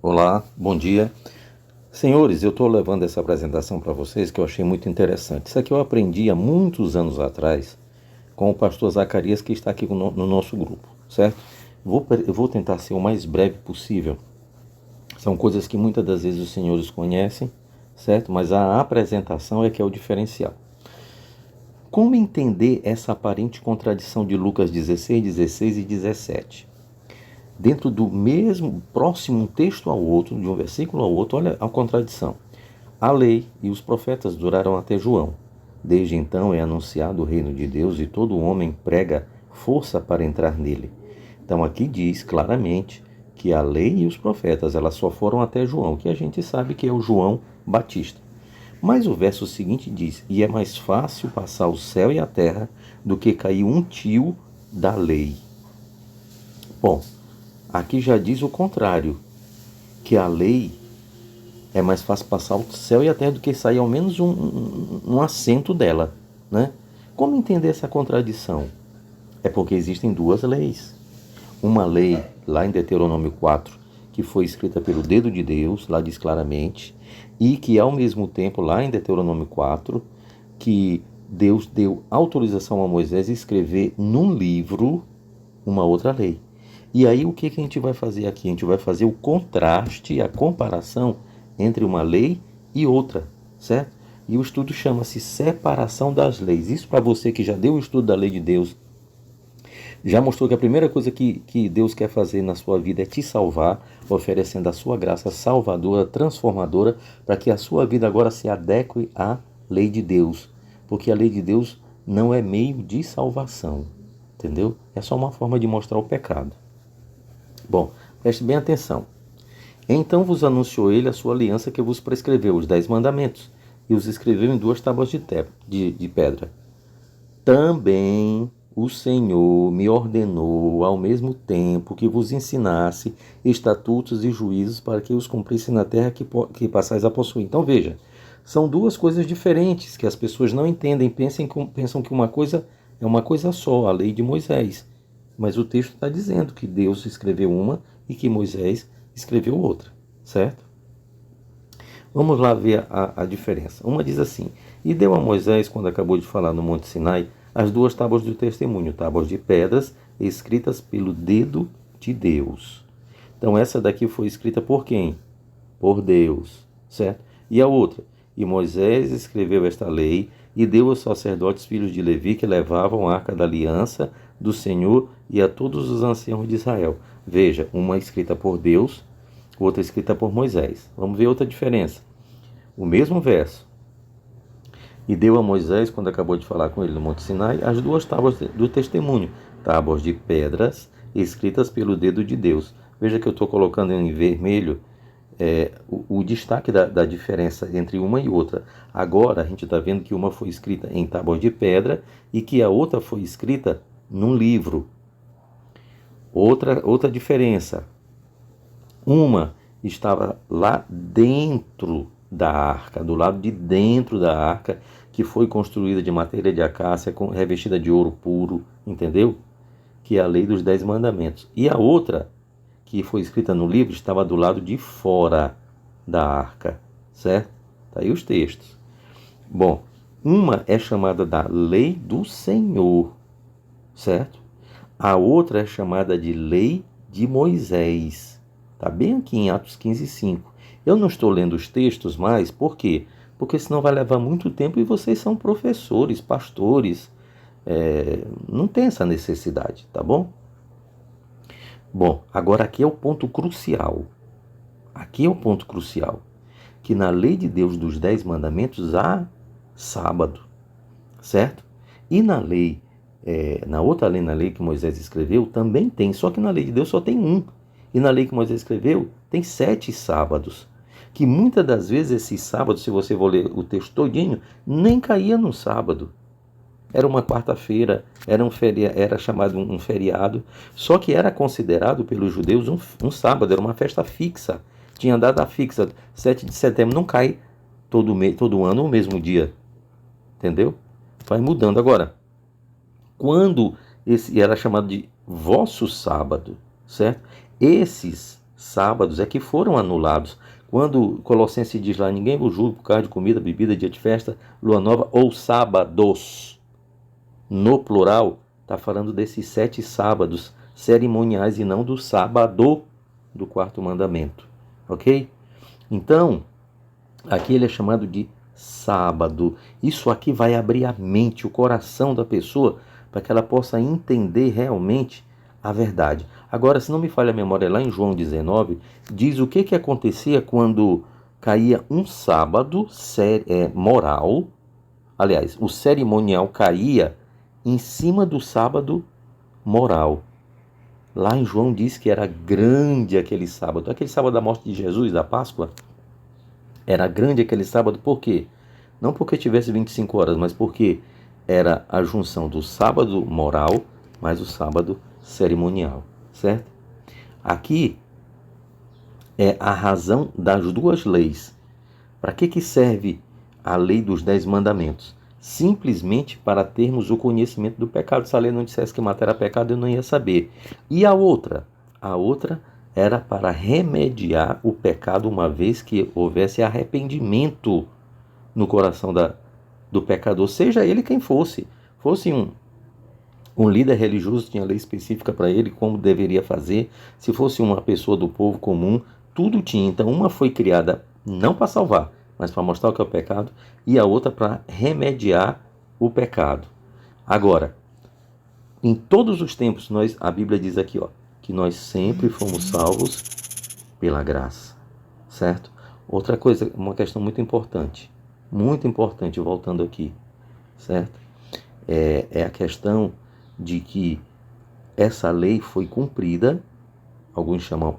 Olá, bom dia. Senhores, eu estou levando essa apresentação para vocês que eu achei muito interessante. Isso aqui eu aprendi há muitos anos atrás com o pastor Zacarias, que está aqui no nosso grupo, certo? Eu vou tentar ser o mais breve possível. São coisas que muitas das vezes os senhores conhecem, certo? Mas a apresentação é que é o diferencial. Como entender essa aparente contradição de Lucas 16, 16 e 17? Dentro do mesmo, próximo um texto ao outro, de um versículo ao outro, olha a contradição. A lei e os profetas duraram até João. Desde então é anunciado o reino de Deus e todo homem prega força para entrar nele. Então aqui diz claramente que a lei e os profetas elas só foram até João, que a gente sabe que é o João Batista. Mas o verso seguinte diz: e é mais fácil passar o céu e a terra do que cair um tio da lei. Bom, aqui já diz o contrário, que a lei é mais fácil passar o céu e a terra do que sair ao menos um assento dela, né? Como entender essa contradição? É porque existem duas leis. Uma lei, lá em Deuteronômio 4, que foi escrita pelo dedo de Deus, lá diz claramente, e que ao mesmo tempo, lá em Deuteronômio 4, que Deus deu autorização a Moisés a escrever num livro uma outra lei. E aí o que a gente vai fazer aqui? A gente vai fazer o contraste, a comparação entre uma lei e outra, certo? E o estudo chama-se separação das leis. Isso para você que já deu o estudo da lei de Deus, já mostrou que a primeira coisa que Deus quer fazer na sua vida é te salvar, oferecendo a sua graça salvadora, transformadora, para que a sua vida agora se adeque à lei de Deus. Porque a lei de Deus não é meio de salvação, entendeu? É só uma forma de mostrar o pecado. Bom, preste bem atenção. Então vos anunciou ele a sua aliança que vos prescreveu, os 10 mandamentos, e os escreveu em duas tábuas de pedra. Também o Senhor me ordenou ao mesmo tempo que vos ensinasse estatutos e juízos para que os cumprisse na terra que passais a possuir. Então veja, são duas coisas diferentes que as pessoas não entendem, pensam que uma coisa é uma coisa só, a lei de Moisés. Mas o texto está dizendo que Deus escreveu uma e que Moisés escreveu outra, certo? Vamos lá ver a diferença. Uma diz assim: e deu a Moisés, quando acabou de falar no Monte Sinai, as duas tábuas do testemunho, tábuas de pedras escritas pelo dedo de Deus. Então essa daqui foi escrita por quem? Por Deus, certo? E a outra? E Moisés escreveu esta lei e deu aos sacerdotes filhos de Levi que levavam a arca da aliança do Senhor e a todos os anciãos de Israel. Veja, uma escrita por Deus, outra escrita por Moisés. Vamos ver outra diferença. O mesmo verso. E deu a Moisés, quando acabou de falar com ele no Monte Sinai, as duas tábuas do testemunho, tábuas de pedras escritas pelo dedo de Deus. Veja que eu estou colocando em vermelho o destaque da diferença entre uma e outra. Agora a gente está vendo que uma foi escrita em tábuas de pedra e que a outra foi escrita num livro. Outra diferença. Uma estava lá dentro da arca, do lado de dentro da arca, que foi construída de madeira de acácia, revestida de ouro puro, entendeu? Que é a lei dos 10 mandamentos. E a outra, que foi escrita no livro, estava do lado de fora da arca, certo? Tá aí os textos. Bom, uma é chamada da lei do Senhor, certo? A outra é chamada de lei de Moisés. Está bem aqui em Atos 15:5. Eu não estou lendo os textos mais, por quê? Porque senão vai levar muito tempo e vocês são professores, pastores. Não tem essa necessidade, tá bom? Bom, agora aqui é o ponto crucial. Aqui é o ponto crucial. Que na lei de Deus dos 10 mandamentos há sábado, certo? E na outra lei, na lei que Moisés escreveu, também tem, só que na lei de Deus só tem um. E na lei que Moisés escreveu, tem 7 sábados. Que muitas das vezes esses sábados, se você for ler o texto todinho, nem caía no sábado. Era uma quarta-feira, era chamado um feriado, só que era considerado pelos judeus um sábado, era uma festa fixa. Tinha data fixa, 7 de setembro, não cai todo ano no mesmo dia. Entendeu? Vai mudando. Agora, quando esse era chamado de vosso sábado, certo? Esses sábados é que foram anulados. Quando Colossenses diz lá, ninguém vos julgue por causa de comida, bebida, dia de festa, lua nova ou sábados, no plural, está falando desses 7 sábados cerimoniais e não do sábado do quarto mandamento, ok? Então, aqui ele é chamado de sábado. Isso aqui vai abrir a mente, o coração da pessoa, para que ela possa entender realmente a verdade. Agora, se não me falha a memória, lá em João 19, diz o que acontecia quando caía um sábado moral. Aliás, o cerimonial caía em cima do sábado moral. Lá em João diz que era grande aquele sábado da morte de Jesus, da Páscoa. Era grande aquele sábado, por quê? Não porque tivesse 25 horas, mas porque era a junção do sábado moral mais o sábado cerimonial, certo? Aqui é a razão das duas leis. Para que serve a lei dos 10 mandamentos? Simplesmente para termos o conhecimento do pecado. Se a lei não dissesse que matar era pecado, eu não ia saber. E a outra? A outra era para remediar o pecado uma vez que houvesse arrependimento no coração do pecador, seja ele quem fosse. Fosse um líder religioso, tinha lei específica para ele, como deveria fazer. Se fosse uma pessoa do povo comum, tudo tinha. Então, uma foi criada não para salvar, mas para mostrar o que é o pecado, e a outra para remediar o pecado. Agora, em todos os tempos, a Bíblia diz aqui, que nós sempre fomos salvos pela graça, certo? Outra coisa, uma questão muito importante, voltando aqui, certo? É a questão de que essa lei foi cumprida, alguns chamam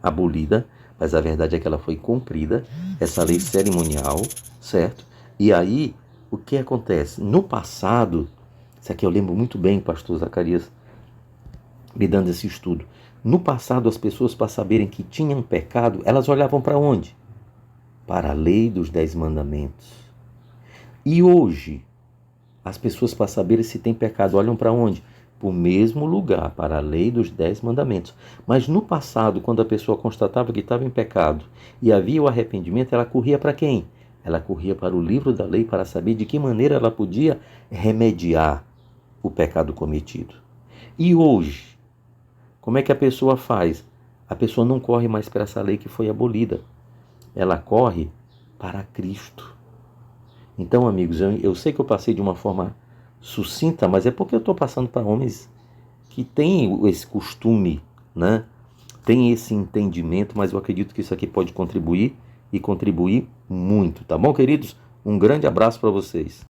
abolida, mas a verdade é que ela foi cumprida, essa lei cerimonial, certo? E aí, o que acontece? No passado, isso aqui eu lembro muito bem, pastor Zacarias, me dando esse estudo. No passado, as pessoas, para saberem que tinham pecado, elas olhavam para onde? Para a lei dos 10 mandamentos. E hoje, as pessoas, para saberem se tem pecado, olham para onde? Para o mesmo lugar, para a lei dos 10 mandamentos. Mas no passado, quando a pessoa constatava que estava em pecado e havia o arrependimento, ela corria para quem? Ela corria para o livro da lei para saber de que maneira ela podia remediar o pecado cometido. E hoje, como é que a pessoa faz? A pessoa não corre mais para essa lei que foi abolida. Ela corre para Cristo. Então, amigos, eu sei que eu passei de uma forma sucinta, mas é porque eu estou passando para homens que têm esse costume, né? Tem esse entendimento, mas eu acredito que isso aqui pode contribuir e contribuir muito, tá bom, queridos? Um grande abraço para vocês.